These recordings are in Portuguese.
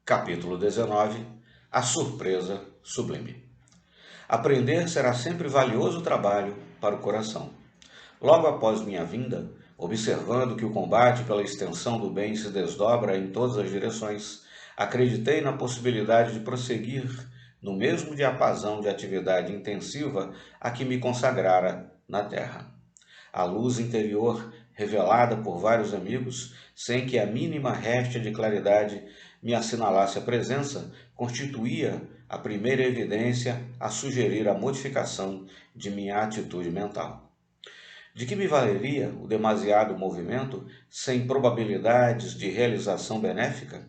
Capítulo 19. A surpresa sublime. Aprender será sempre valioso trabalho para o coração. Logo após minha vinda, observando que o combate pela extensão do bem se desdobra em todas as direções, acreditei na possibilidade de prosseguir no mesmo diapasão de atividade intensiva a que me consagrara na Terra. A luz interior, revelada por vários amigos, sem que a mínima réstia de claridade me assinalasse a presença, constituía a primeira evidência a sugerir a modificação de minha atitude mental. De que me valeria o demasiado movimento sem probabilidades de realização benéfica?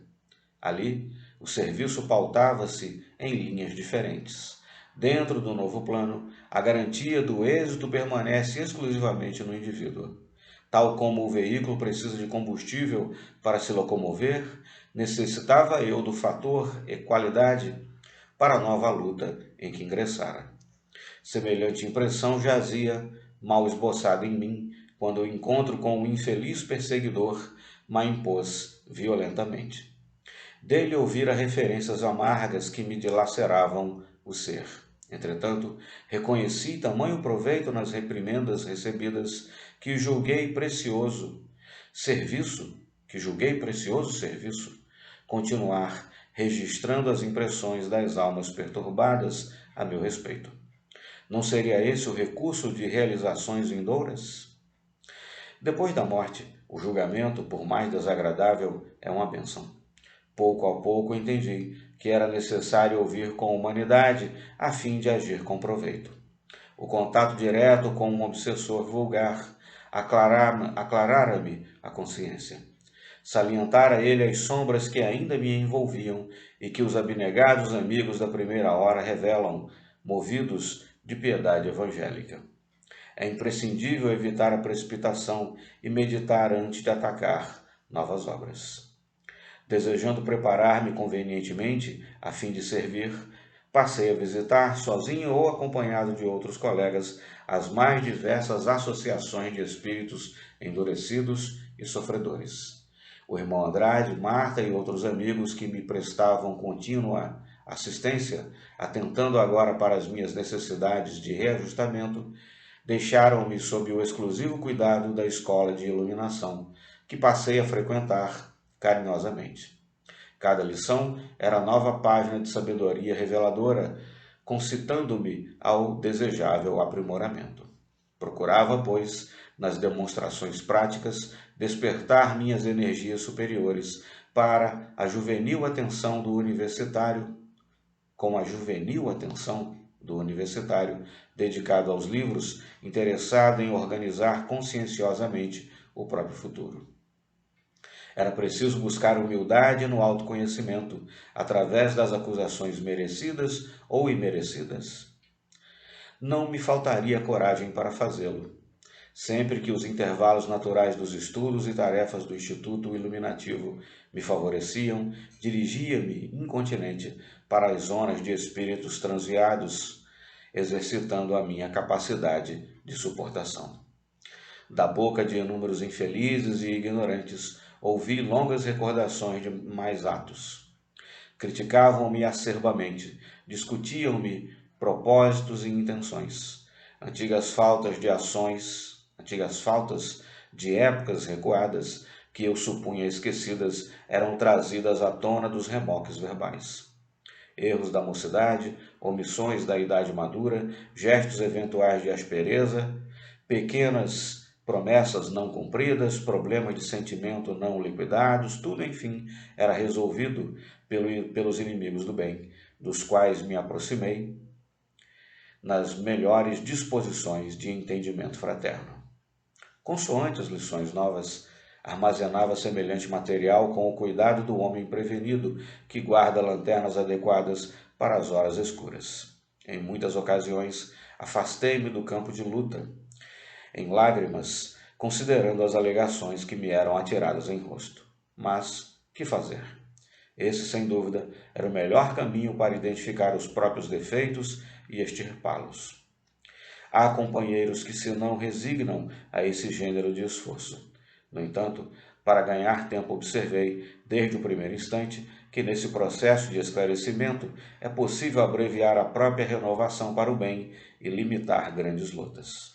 Ali, o serviço pautava-se em linhas diferentes. Dentro do novo plano, a garantia do êxito permanece exclusivamente no indivíduo. Tal como o veículo precisa de combustível para se locomover, necessitava eu do fator equalidade para a nova luta em que ingressara. Semelhante impressão jazia, mal esboçada em mim, quando o encontro com o infeliz perseguidor me impôs violentamente. Dele ouvira referências amargas que me dilaceravam o ser. Entretanto, reconheci tamanho proveito nas reprimendas recebidas que julguei precioso serviço, continuar registrando as impressões das almas perturbadas a meu respeito. Não seria esse o recurso de realizações vindouras? Depois da morte, o julgamento, por mais desagradável, é uma bênção. Pouco a pouco entendi que era necessário ouvir com humanidade a fim de agir com proveito. O contato direto com um obsessor vulgar aclarara-me a consciência. Salientara ele as sombras que ainda me envolviam e que os abnegados amigos da primeira hora revelam, movidos de piedade evangélica. É imprescindível evitar a precipitação e meditar antes de atacar novas obras. Desejando preparar-me convenientemente a fim de servir, passei a visitar, sozinho ou acompanhado de outros colegas, as mais diversas associações de espíritos endurecidos e sofredores. O irmão Andrade, Marta e outros amigos que me prestavam contínua assistência, atentando agora para as minhas necessidades de reajustamento, deixaram-me sob o exclusivo cuidado da escola de iluminação, que passei a frequentar carinhosamente. Cada lição era nova página de sabedoria reveladora, concitando-me ao desejável aprimoramento. Procurava, pois, nas demonstrações práticas, despertar minhas energias superiores para a juvenil atenção do universitário, dedicado aos livros, interessado em organizar conscienciosamente o próprio futuro. Era preciso buscar humildade no autoconhecimento, através das acusações merecidas ou imerecidas. Não me faltaria coragem para fazê-lo. Sempre que os intervalos naturais dos estudos e tarefas do Instituto Iluminativo me favoreciam, dirigia-me incontinente para as zonas de espíritos transviados, exercitando a minha capacidade de suportação. Da boca de inúmeros infelizes e ignorantes, ouvi longas recordações de mais atos. Criticavam-me acerbamente, discutiam-me propósitos e intenções. Antigas faltas de épocas recuadas, que eu supunha esquecidas, eram trazidas à tona dos remoques verbais. Erros da mocidade, omissões da idade madura, gestos eventuais de aspereza, pequenas promessas não cumpridas, problemas de sentimento não liquidados, tudo, enfim, era resolvido pelos inimigos do bem, dos quais me aproximei nas melhores disposições de entendimento fraterno. Consoante as lições novas, armazenava semelhante material com o cuidado do homem prevenido, que guarda lanternas adequadas para as horas escuras. Em muitas ocasiões, afastei-me do campo de luta, em lágrimas, considerando as alegações que me eram atiradas em rosto. Mas, que fazer? Esse, sem dúvida, era o melhor caminho para identificar os próprios defeitos e extirpá-los. Há companheiros que se não resignam a esse gênero de esforço. No entanto, para ganhar tempo observei, desde o primeiro instante, que nesse processo de esclarecimento é possível abreviar a própria renovação para o bem e limitar grandes lutas.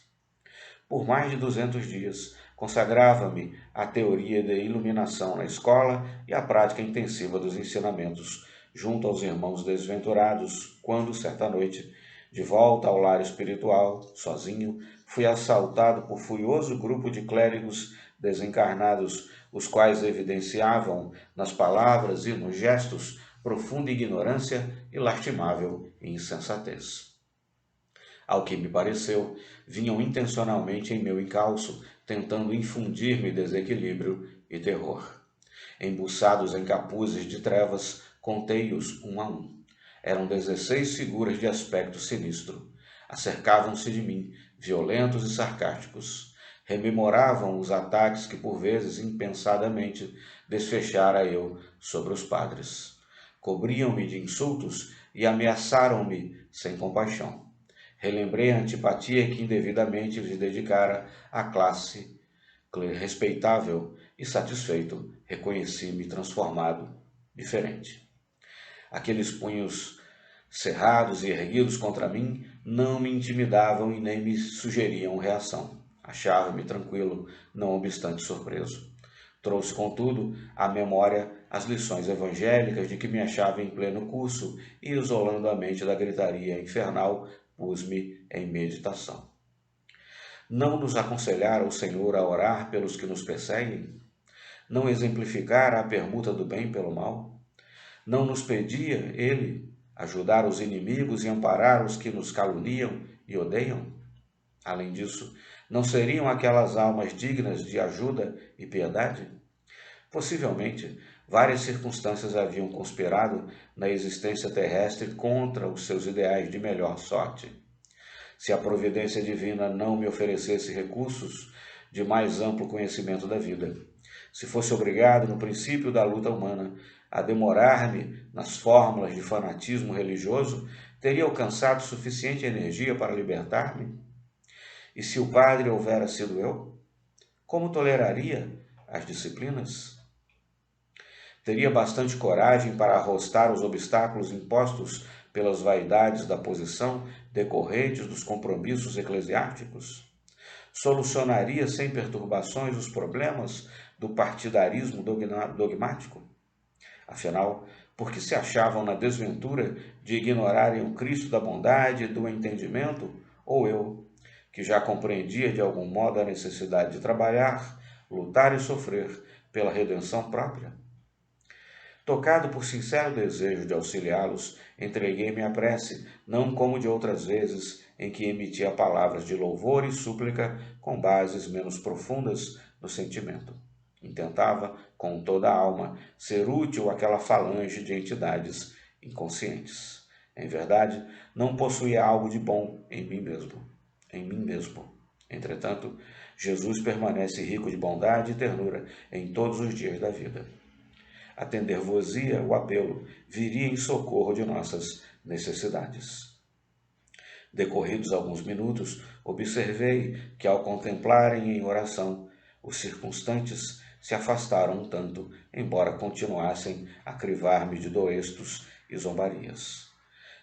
Por mais de 200 dias, consagrava-me à teoria de iluminação na escola e à prática intensiva dos ensinamentos junto aos irmãos desventurados, quando, certa noite, de volta ao lar espiritual, sozinho, fui assaltado por furioso grupo de clérigos desencarnados, os quais evidenciavam, nas palavras e nos gestos, profunda ignorância e lastimável insensatez. Ao que me pareceu, vinham intencionalmente em meu encalço, tentando infundir-me desequilíbrio e terror. Embuçados em capuzes de trevas, contei-os um a um. Eram 16 figuras de aspecto sinistro. Acercavam-se de mim, violentos e sarcásticos. Rememoravam os ataques que, por vezes, impensadamente, desfechara eu sobre os padres. Cobriam-me de insultos e ameaçaram-me sem compaixão. Relembrei a antipatia que indevidamente lhes dedicara à classe respeitável e, satisfeito, reconheci-me transformado, diferente. Aqueles punhos cerrados e erguidos contra mim não me intimidavam e nem me sugeriam reação. Achava-me tranquilo, não obstante surpreso. Trouxe, contudo, à memória as lições evangélicas de que me achava em pleno curso e, isolando a mente da gritaria infernal, pus-me em meditação. Não nos aconselhara o Senhor a orar pelos que nos perseguem? Não exemplificara a permuta do bem pelo mal? Não nos pedia, Ele, ajudar os inimigos e amparar os que nos caluniam e odeiam? Além disso, não seriam aquelas almas dignas de ajuda e piedade? Possivelmente, várias circunstâncias haviam conspirado na existência terrestre contra os seus ideais de melhor sorte. Se a providência divina não me oferecesse recursos de mais amplo conhecimento da vida, se fosse obrigado, no princípio da luta humana, a demorar-me nas fórmulas de fanatismo religioso, teria alcançado suficiente energia para libertar-me? E se o padre houvera sido eu, como toleraria as disciplinas? Teria bastante coragem para arrostar os obstáculos impostos pelas vaidades da posição decorrentes dos compromissos eclesiásticos? Solucionaria sem perturbações os problemas do partidarismo dogmático? Afinal, por que se achavam na desventura de ignorarem o Cristo da bondade e do entendimento, ou eu, que já compreendia de algum modo a necessidade de trabalhar, lutar e sofrer pela redenção própria? Tocado por sincero desejo de auxiliá-los, entreguei-me à prece, não como de outras vezes, em que emitia palavras de louvor e súplica com bases menos profundas no sentimento. Intentava, com toda a alma, ser útil àquela falange de entidades inconscientes. Em verdade, não possuía algo de bom em mim mesmo. Entretanto, Jesus permanece rico de bondade e ternura em todos os dias da vida. Atender-vos-ia o apelo, viria em socorro de nossas necessidades. Decorridos alguns minutos, observei que, ao contemplarem em oração, os circunstantes se afastaram um tanto, embora continuassem a crivar-me de doestos e zombarias.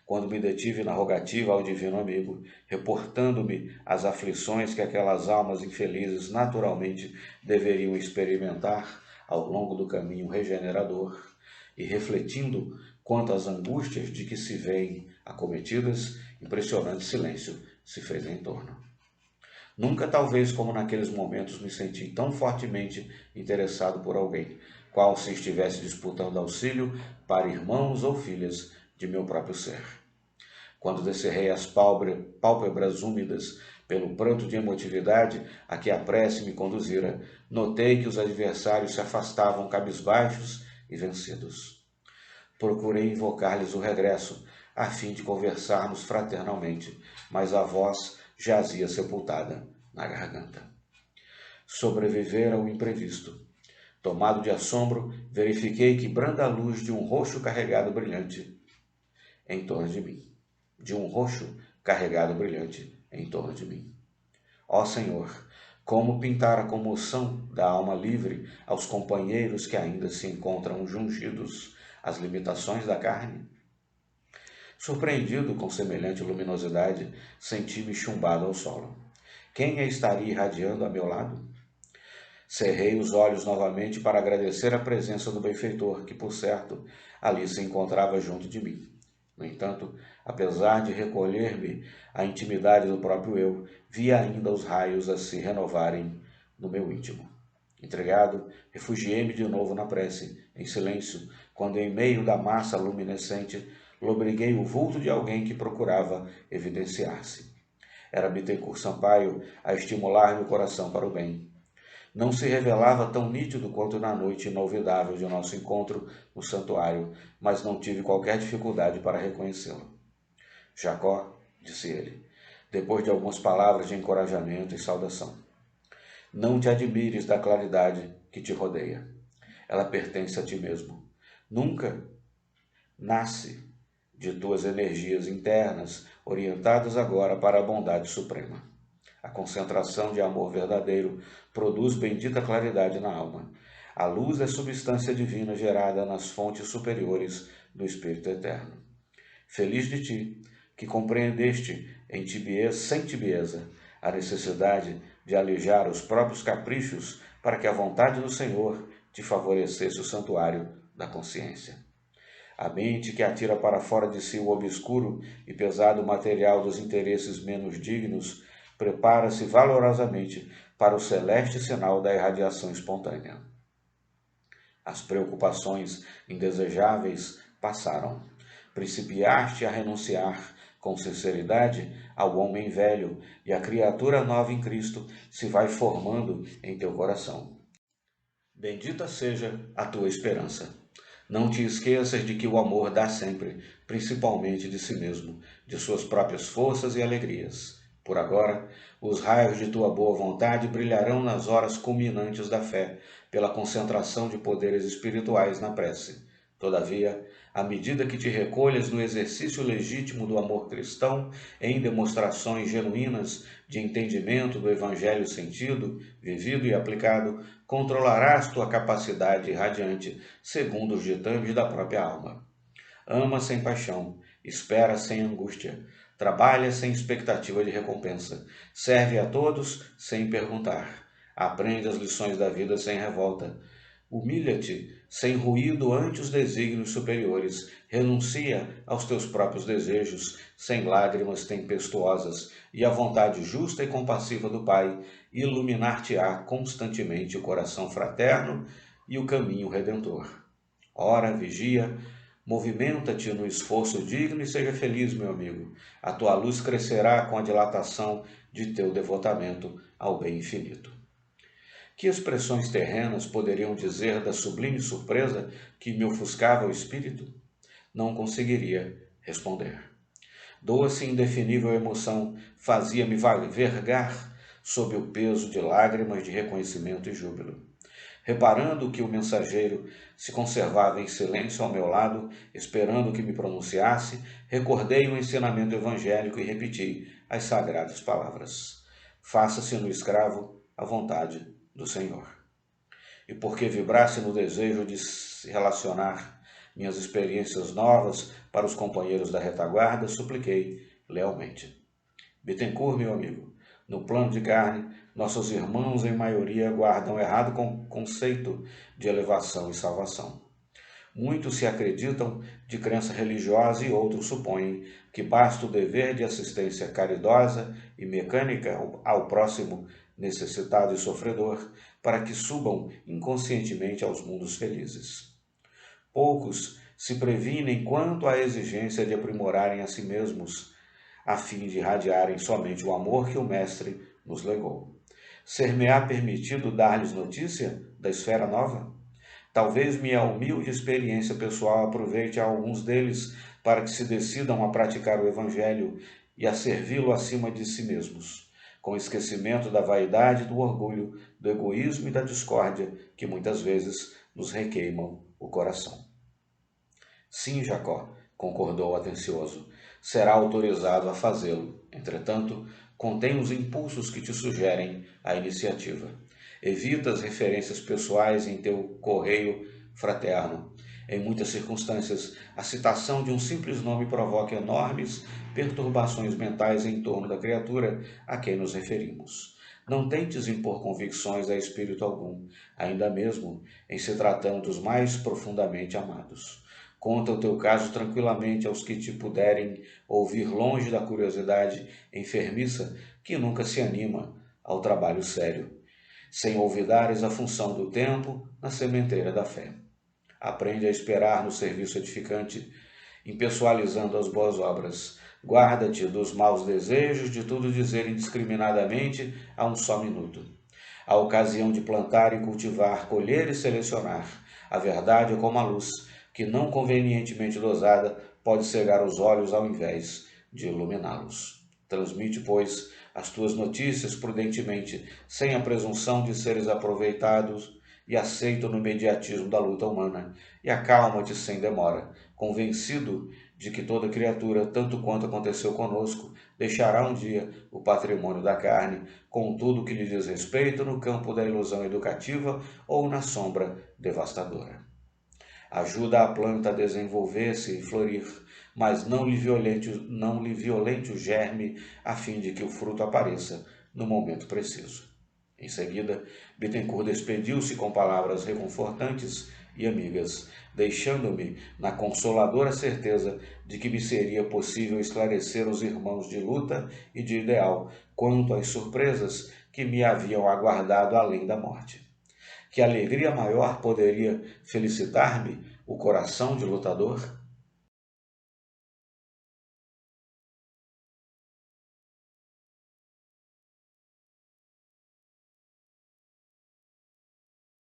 Quando me detive na rogativa ao divino amigo, reportando-me as aflições que aquelas almas infelizes naturalmente deveriam experimentar ao longo do caminho regenerador, e refletindo quanto às angústias de que se veem acometidas, impressionante silêncio se fez em torno. Nunca, talvez como naqueles momentos, me senti tão fortemente interessado por alguém, qual se estivesse disputando auxílio para irmãos ou filhas de meu próprio ser. Quando descerrei as pálpebras úmidas pelo pranto de emotividade a que a prece me conduzira, notei que os adversários se afastavam cabisbaixos e vencidos. Procurei invocar-lhes o regresso, a fim de conversarmos fraternalmente, mas a voz jazia sepultada na garganta. Sobrevivera ao imprevisto. Tomado de assombro, verifiquei que branda luz de um roxo carregado brilhante em torno de mim. Ó Senhor, como pintar a comoção da alma livre aos companheiros que ainda se encontram jungidos as limitações da carne? Surpreendido com semelhante luminosidade, senti-me chumbado ao solo. Quem a estaria irradiando a meu lado? Cerrei os olhos novamente para agradecer a presença do benfeitor, que, por certo, ali se encontrava junto de mim. No entanto, apesar de recolher-me à intimidade do próprio eu, via ainda os raios a se renovarem no meu íntimo. Intrigado, refugiei-me de novo na prece, em silêncio, quando em meio da massa luminescente lobriguei o vulto de alguém que procurava evidenciar-se. Era Bittencourt Sampaio a estimular-me o coração para o bem. Não se revelava tão nítido quanto na noite inolvidável de nosso encontro no santuário, mas não tive qualquer dificuldade para reconhecê-lo. Jacó, disse ele, depois de algumas palavras de encorajamento e saudação, não te admires da claridade que te rodeia. Ela pertence a ti mesmo. Nunca nasce de tuas energias internas, orientadas agora para a bondade suprema. A concentração de amor verdadeiro produz bendita claridade na alma. A luz é substância divina gerada nas fontes superiores do Espírito Eterno. Feliz de ti, que compreendeste sem tibieza a necessidade de alijar os próprios caprichos para que a vontade do Senhor te favorecesse o santuário da consciência. A mente que atira para fora de si o obscuro e pesado material dos interesses menos dignos prepara-se valorosamente para o celeste sinal da irradiação espontânea. As preocupações indesejáveis passaram. Principiaste a renunciar com sinceridade ao homem velho, e a criatura nova em Cristo se vai formando em teu coração. Bendita seja a tua esperança. Não te esqueças de que o amor dá sempre, principalmente de si mesmo, de suas próprias forças e alegrias. Por agora, os raios de tua boa vontade brilharão nas horas culminantes da fé, pela concentração de poderes espirituais na prece. Todavia, à medida que te recolhas no exercício legítimo do amor cristão, em demonstrações genuínas de entendimento do Evangelho sentido, vivido e aplicado, controlarás tua capacidade irradiante, segundo os ditames da própria alma. Ama sem paixão, espera sem angústia, trabalha sem expectativa de recompensa, serve a todos sem perguntar, aprende as lições da vida sem revolta, humilha-te sem ruído ante os desígnios superiores, renuncia aos teus próprios desejos, sem lágrimas tempestuosas, e a vontade justa e compassiva do Pai iluminar-te-á constantemente o coração fraterno e o caminho redentor. Ora, vigia, movimenta-te no esforço digno e seja feliz, meu amigo. A tua luz crescerá com a dilatação de teu devotamento ao bem infinito. Que expressões terrenas poderiam dizer da sublime surpresa que me ofuscava o espírito? Não conseguiria responder. Doce e indefinível emoção fazia-me vergar sob o peso de lágrimas de reconhecimento e júbilo. Reparando que o mensageiro se conservava em silêncio ao meu lado, esperando que me pronunciasse, recordei o ensinamento evangélico e repeti as sagradas palavras. Faça-se no escravo a vontade do Senhor. E porque vibrasse no desejo de se relacionar minhas experiências novas para os companheiros da retaguarda, supliquei lealmente. Bittencourt, meu amigo, no plano de carne, nossos irmãos em maioria guardam errado conceito de elevação e salvação. Muitos se acreditam de crença religiosa e outros supõem que basta o dever de assistência caridosa e mecânica ao próximo necessitado e sofredor para que subam inconscientemente aos mundos felizes. Poucos se previnem quanto à exigência de aprimorarem a si mesmos, a fim de irradiarem somente o amor que o Mestre nos legou. Ser-me-á permitido dar-lhes notícia da esfera nova? Talvez minha humilde experiência pessoal aproveite a alguns deles para que se decidam a praticar o Evangelho e a servi-lo acima de si mesmos, com esquecimento da vaidade, do orgulho, do egoísmo e da discórdia que muitas vezes nos requeimam o coração. Sim, Jacó, concordou atencioso, será autorizado a fazê-lo. Entretanto, contém os impulsos que te sugerem a iniciativa. Evita as referências pessoais em teu correio fraterno. Em muitas circunstâncias, a citação de um simples nome provoca enormes perturbações mentais em torno da criatura a quem nos referimos. Não tentes impor convicções a espírito algum, ainda mesmo em se tratando dos mais profundamente amados. Conta o teu caso tranquilamente aos que te puderem ouvir longe da curiosidade enfermiça que nunca se anima ao trabalho sério, sem olvidares a função do tempo na sementeira da fé. Aprende a esperar no serviço edificante, impessoalizando as boas obras. Guarda-te dos maus desejos de tudo dizer indiscriminadamente a um só minuto. A ocasião de plantar e cultivar, colher e selecionar. A verdade é como a luz, que não convenientemente dosada pode cegar os olhos ao invés de iluminá-los. Transmite, pois, as tuas notícias prudentemente, sem a presunção de seres aproveitados e aceito no imediatismo da luta humana, e acalma-te sem demora, convencido de que toda criatura, tanto quanto aconteceu conosco, deixará um dia o patrimônio da carne, com tudo que lhe diz respeito no campo da ilusão educativa ou na sombra devastadora. Ajuda a planta a desenvolver-se e florir, mas não lhe violente o germe, a fim de que o fruto apareça no momento preciso. Em seguida, Bittencourt despediu-se com palavras reconfortantes e amigas, deixando-me na consoladora certeza de que me seria possível esclarecer os irmãos de luta e de ideal quanto às surpresas que me haviam aguardado além da morte. Que alegria maior poderia felicitar-me o coração de lutador?